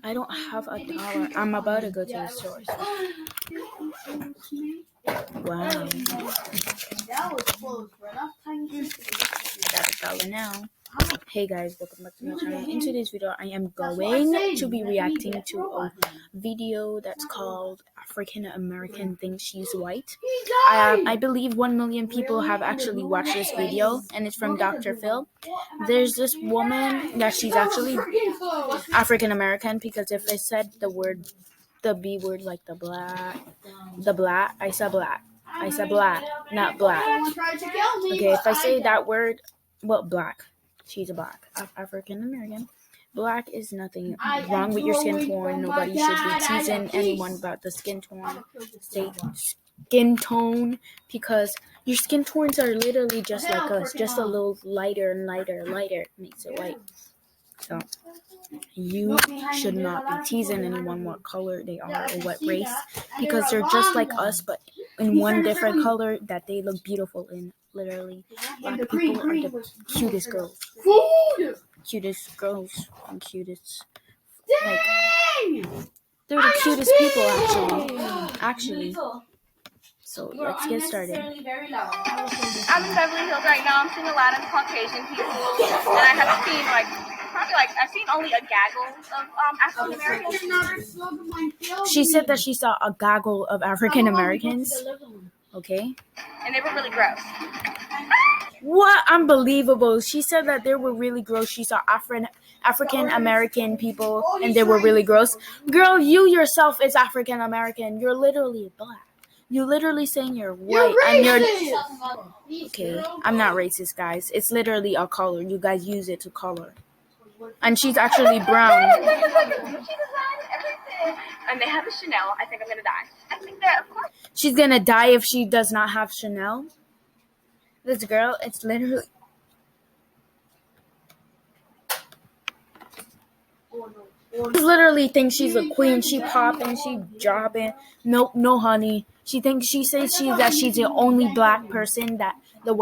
I don't have $1. I'm about to go to the store. Wow. That was close, bro. That's tiny. Got $1 now. Hey guys, welcome back to my channel. In today's video, I am going to be reacting to a video that's called African American Thinks She's White. I believe 1 million people have actually watched this video, and it's from Dr. Phil. There's this woman that she's actually African American, because if I said the B word, like the black, I said black, not black. Okay, if I say that word, well, black. She's a black African American. Black is nothing wrong with your skin tone. Nobody should be teasing anyone about the skin tone. Say skin tone, because your skin tones are literally just like us, just a little lighter and lighter makes it white. So you should not be teasing anyone what color they are or what race, because they're just like us, but in one different color that they look beautiful in. Literally, black people are the cutest girls. Cutest girls and cutest. Like, they're the cutest people, actually. So let's get started. I'm in Beverly Hills right now. I'm seeing a lot of Caucasian people, and I have seen I've seen only a gaggle of African Americans. She said that she saw a gaggle of African Americans. Okay. And they were really gross. What? Unbelievable. She said that they were really gross. She saw African American people and they were really gross. Girl, you yourself is African American. You're literally black. You're literally saying you're white. Okay, I'm not racist, guys. It's literally a color. You guys use it to color. And she's actually brown. And they have a Chanel. I think I'm gonna die. I think that, of course. She's gonna die if she does not have Chanel. This girl, it's literally. She literally thinks she's a queen. She popping, she jobbing. Nope, no honey. She says she's the only black person that the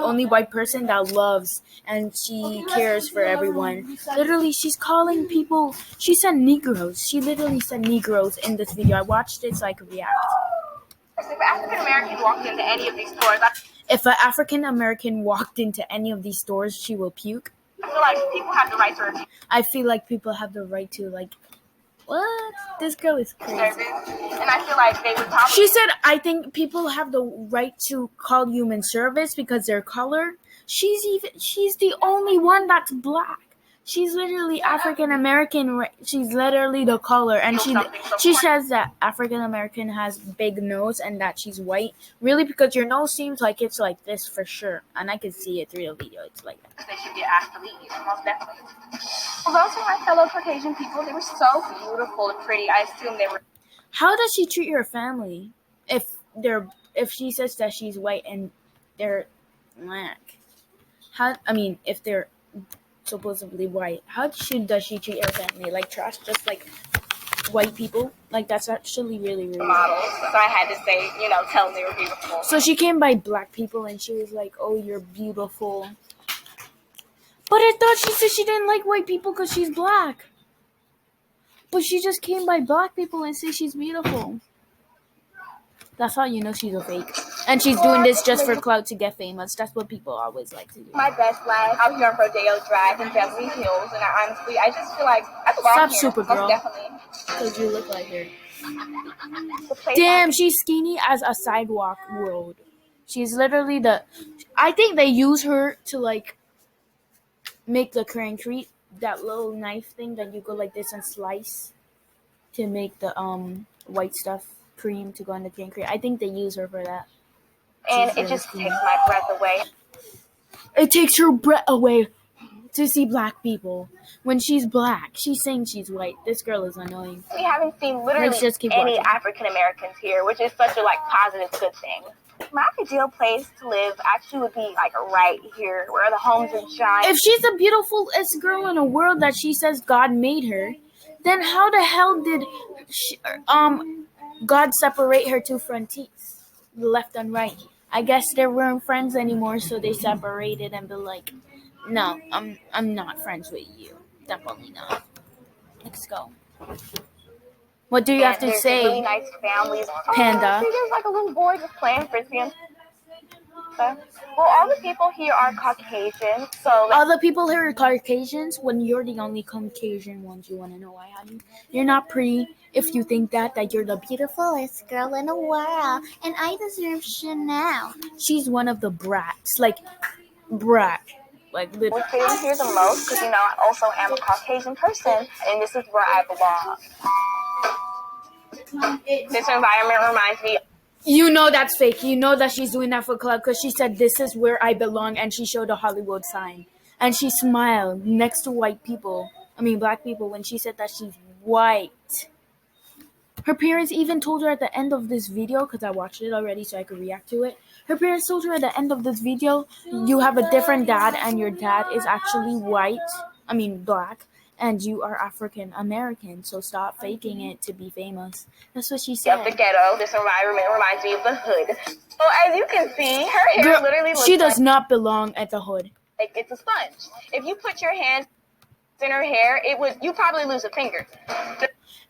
only white person that loves and she cares for everyone. Literally, she's calling people. She said Negroes. She literally said Negroes in this video. I watched it so I could react. If an African American walked into any of these stores, if an African American walked into any of these stores, she will puke. I feel like people have the right to refuse. I feel like people have the right to, like, what? This girl is crazy. Service. And I feel like they would probably. She said, I think people have the right to call human service because their color. She's the only one that's black. She's literally African American. She's literally the color, and she says that African American has big nose and that she's white. Really, because your nose seems like it's like this for sure, and I can see it through the video. It's like that. They should get asked to leave, most definitely. Well, those are my fellow Caucasian people. They were so beautiful and pretty. I assume they were. How does she treat her family if she says that she's white and they're black? If they're supposedly white, how does she treat her family? Like trash, just like white people? Like, that's actually really models. So I had to say, tell them they were beautiful. So she came by black people and she was like, oh, you're beautiful. But I thought she said she didn't like white people because she's black. But she just came by black people and said she's beautiful. That's how you know she's a fake. And she's doing this just for clout to get famous. That's what people always like to do. My best life out here on Rodeo Drive in Beverly Hills, and I just feel like I belong here. Stop, Supergirl. Definitely. Because you look like her. Damn, she's skinny as a sidewalk road. She's literally I think they use her to, like, make the concrete, that little knife thing that you go like this and slice to make the white stuff cream to go in the concrete. I think they use her for that. And it just takes my breath away. It takes her breath away to see black people. When she's black, she's saying she's white. This girl is annoying. We haven't seen literally any African Americans here, which is such a positive good thing. My ideal place to live actually would be right here, where the homes are giant. If she's the beautifulest girl in the world that she says God made her, then how the hell did God separate her two front teeth, left and right? I guess they weren't friends anymore, so they separated and be like, no, I'm not friends with you. Definitely not. Let's go. What do you have to There's say, really nice families. Panda? See, there's like a little boy just playing frisbee and stuff. Well, all the people here are Caucasian, so All the people here are Caucasians when you're the only Caucasian ones. You want to know why, honey? You're not pretty if you think that you're the beautifulest girl in the world and I deserve Chanel. She's one of the brats. Like, brat. Like, we're fitting here the most because, I also am a Caucasian person, and this is where I belong. This environment reminds me. You know that's fake. You know that she's doing that for club because she said, "This is where I belong," and she showed a Hollywood sign. And she smiled next to black people when she said that she's white. Her parents even told her at the end of this video, because I watched it already so I could react to it. Her parents told her at the end of this video, you have a different dad and your dad is actually black, and you are African American, so stop faking it to be famous. That's what she said. The ghetto, this environment reminds me of the hood. So as you can see, her hair literally looks she does not belong at the hood. Like it's a sponge. If you put your hands in her hair, you probably lose a finger.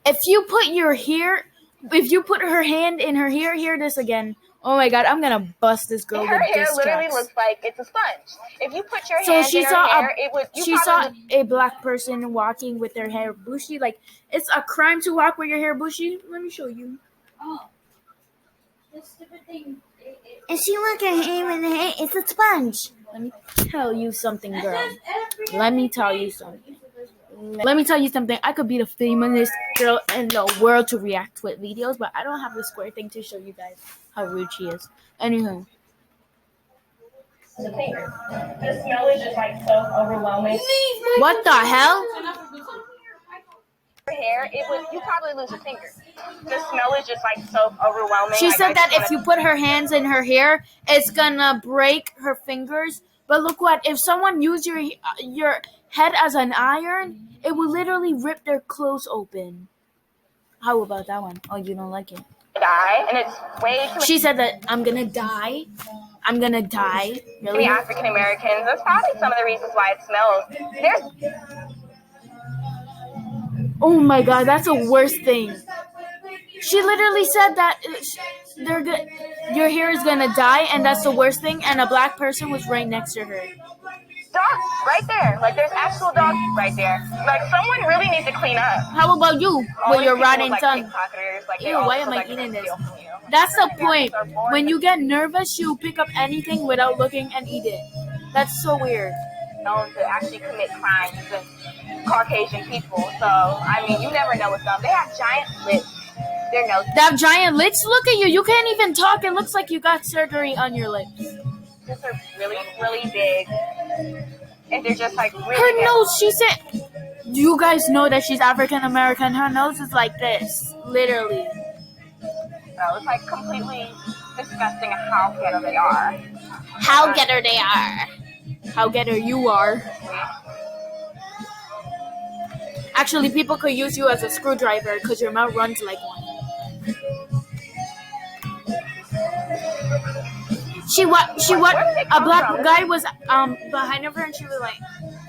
If you put her hand in her hair, hear this again. Oh my god, I'm gonna bust this girl her with hair diss literally tracks. looks like it's a sponge. If you put your So hand she in her saw hair, she saw a black person walking with their hair bushy. Like, it's a crime to walk with your hair bushy. Let me show you. Oh. This stupid thing. And she look at him and it's a sponge. Let me tell you something, girl. Let me tell you something. I could be the famous girl in the world to react with videos, but I don't have the square thing to show you guys how rude she is. Anywho. The finger. The smell is just like so overwhelming. What the hell? Her hair, you probably lose a finger. The smell is just like so overwhelming. She said that if you put her hands in her hair, it's gonna break her fingers. But look what, if someone used your head as an iron, it will literally rip their clothes open. How about that one? Oh, you don't like it? Die, and it's way too She said that I'm gonna die. Really? many African Americans. That's probably some of the reasons why it smells. Oh my god, that's the worst thing. She literally said that your hair is gonna die, and that's the worst thing. And a black person was right next to her. Dogs right there. Like, there's actual dogs right there. Like, someone really needs to clean up. How about you with your rotting tongue? Like, Ew, why am I eating this? That's the point. When you get nervous, you pick up anything without looking and eat it. That's so weird. Known to actually commit crimes and Caucasian people. So, you never know with them. They have giant lips. Their nose. They have giant lips? Look at you. You can't even talk. It looks like you got surgery on your lips. These are really, really big. And they're just like really her nose, she said, you guys know that she's African American. Her nose is like this. Literally. So it's like completely disgusting how ghetto they are. How ghetto they are. How ghetto you are. Actually, people could use you as a screwdriver because your mouth runs like one. A black guy was behind of her and she was like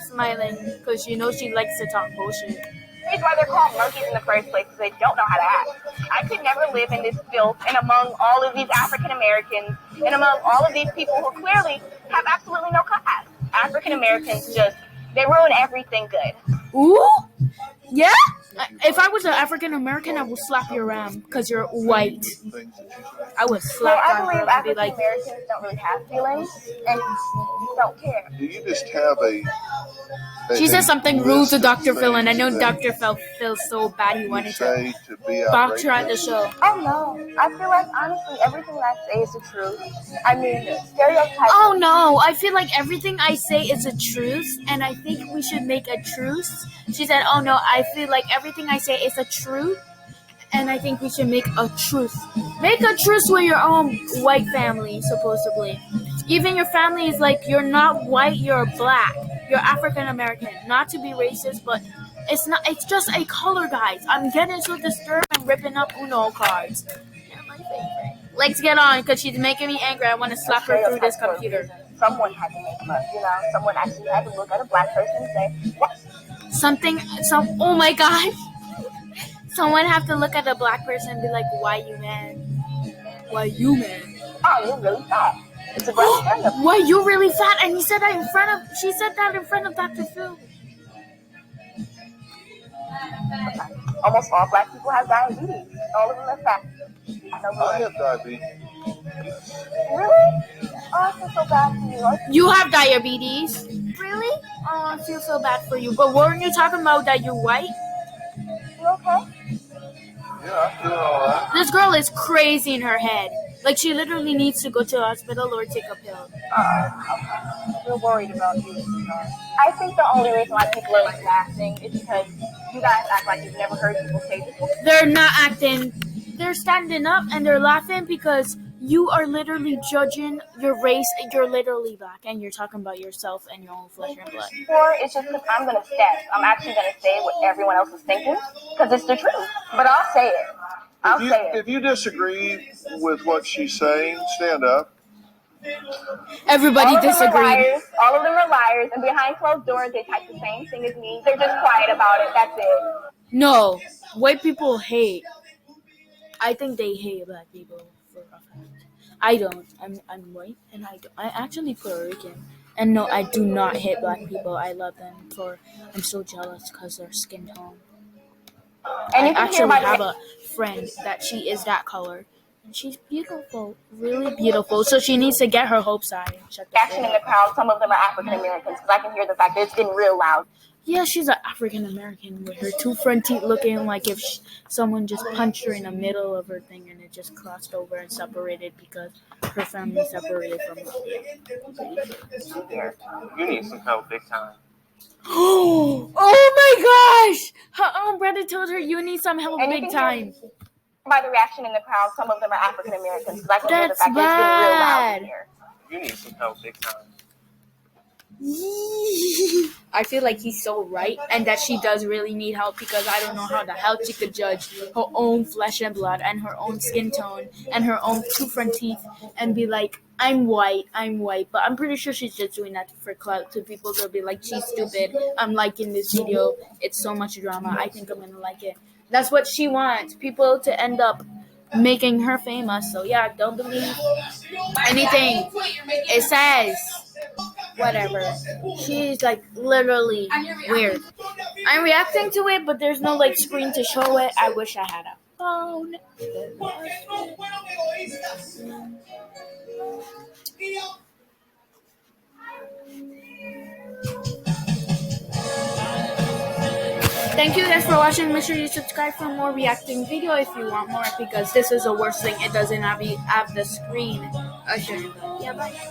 smiling because she knows she likes to talk bullshit. That's why they're called monkeys in the first place, because they don't know how to act. I could never live in this filth and among all of these African Americans and among all of these people who clearly have absolutely no class. African Americans they ruin everything good. Ooh? Yeah? If I was an African American, I would slap your ram because you're white. I would slap I that believe girl and be African like, Americans don't really have feelings and don't care. Do you just have she said something rude to Dr. Phil, and I know Dr. Phil feels so bad he wanted to box her at the show. Oh no, I feel like honestly everything I say is the truth. Stereotypes. Oh no, I feel like everything I say is a truth, and I think we should make a truce. She said, oh no, I feel like everything I say is a truth, and I think we should make a truce. Make a truce with your own white family, supposedly. Even your family is like, you're not white, you're black. You're African American. Not to be racist, but it's just a color, guys. I'm getting so disturbed and ripping up Uno cards. They're my favorite. Let's get on, because she's making me angry. I want to slap her through this computer. Someone had to make them up, Someone actually had to look at a black person and say, what? Oh my god. Someone have to look at a black person and be like, why you mad? Why you mad? Oh, you're really fat. It's a great friend of Why you really fat? And she said that in front of Dr. Phil. Almost all black people have diabetes. All of them are fat. I have diabetes. Really? Oh, I feel so bad for you. You have diabetes? Really? Oh, I feel so bad for you. But weren't you talking about that you're white? You okay? Yeah, I feel all right. This girl is crazy in her head. Like, she literally needs to go to the hospital or take a pill. We're worried about you. I think the only reason why people are like laughing is because you guys act like you've never heard people say this before. They're not acting. They're standing up and they're laughing because you are literally judging your race. You're literally black and you're talking about yourself and your own flesh and blood. Or it's just because I'm going to step. I'm actually going to say what everyone else is thinking because it's the truth. But I'll say it. I'll say it. If you disagree with what she's saying, stand up. Everybody disagreed. All of them are liars, and behind closed doors, they type the same thing as me. They're just quiet about it. That's it. No, white people hate. I think they hate black people for a fact. I don't. I'm white, and I actually Puerto Rican. And no, I do not hate black people. I love them. I'm so jealous because their skin tone. And I you can actually hear have a friend that she is that color. And she's beautiful, really beautiful. So she needs to get her hopes high and shut the reaction in the crowd. Some of them are African Americans because I can hear the fact that it's getting real loud. Yeah, she's an African American with her two front teeth looking like if someone just punched her in the middle of her thing and it just crossed over and separated because her family separated from her. You need some help big time. Oh my gosh! Her own brother told her you need some help big time. By the reaction in the crowd, some of them are African Americans because I can hear the fact that it's getting real loud in here. You need some help big time. I feel like he's so right and that she does really need help because I don't know how the hell she could judge her own flesh and blood and her own skin tone and her own two front teeth and be like, I'm white, but I'm pretty sure she's just doing that for clout to people to be like, she's stupid, I'm liking this video, it's so much drama, I think I'm gonna like it. That's what she wants, people to end up making her famous. So yeah, don't believe anything it says. Whatever. She's like literally weird. I'm reacting to it, but there's no like screen to show it. I wish I had a phone. Thank you guys for watching. Make sure you subscribe for more reacting video if you want more because this is the worst thing. It doesn't have the screen. Yeah, bye.